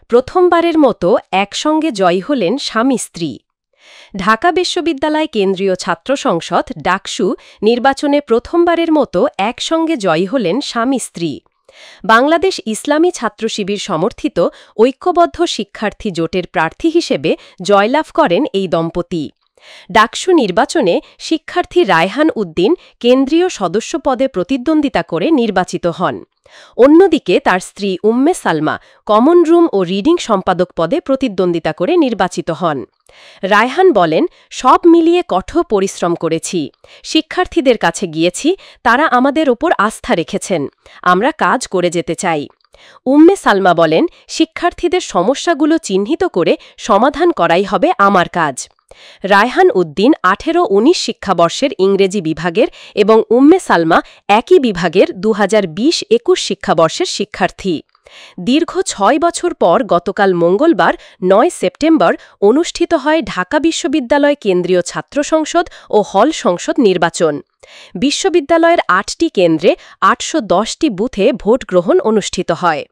প্রথমবারের মতো একসঙ্গে জয়ী হলেন স্বামী-স্ত্রী। ঢাকা বিশ্ববিদ্যালয় কেন্দ্রীয় ছাত্র সংসদ ডাকসু নির্বাচনে প্রথমবারের মতো একসঙ্গে জয়ী হলেন স্বামী-স্ত্রী। বাংলাদেশ ইসলামী ছাত্র শিবির সমর্থিত ঐক্যবদ্ধ শিক্ষার্থী জোটের প্রার্থী হিসেবে জয়লাভ করেন এই দম্পতি। ডাকসু নির্বাচনে শিক্ষার্থী রায়হান উদ্দিন কেন্দ্রীয় সদস্য পদে প্রতিদ্বন্দ্বিতা করে নির্বাচিত হন। অন্যদিকে তার স্ত্রী উম্মে সালমা কমন রুম ও রিডিং সম্পাদক পদে প্রতিদ্বন্দ্বিতা করে নির্বাচিত হন। রায়হান বলেন, সব মিলিয়ে কঠোর পরিশ্রম করেছি। শিক্ষার্থীদের কাছে গিয়েছি, তারা আমাদের ওপর আস্থা রেখেছেন। আমরা কাজ করে যেতে চাই। উম্মে সালমা বলেন, শিক্ষার্থীদের সমস্যাগুলো চিহ্নিত করে সমাধান করাই হবে আমার কাজ। রায়হান উদ্দিন 18-19 শিক্ষাবর্ষের ইংরেজি বিভাগের এবং উম্মে সালমা একই বিভাগের 2020-21 শিক্ষাবর্ষের শিক্ষার্থী। দীর্ঘ 6 বছর পর গতকাল মঙ্গলবার 9 সেপ্টেম্বর অনুষ্ঠিত হয় ঢাকা বিশ্ববিদ্যালয় কেন্দ্রীয় ছাত্র সংসদ ও হল সংসদ নির্বাচন। বিশ্ববিদ্যালয়ের 8টি কেন্দ্রে 810টি বুথে ভোট গ্রহণ অনুষ্ঠিত হয়।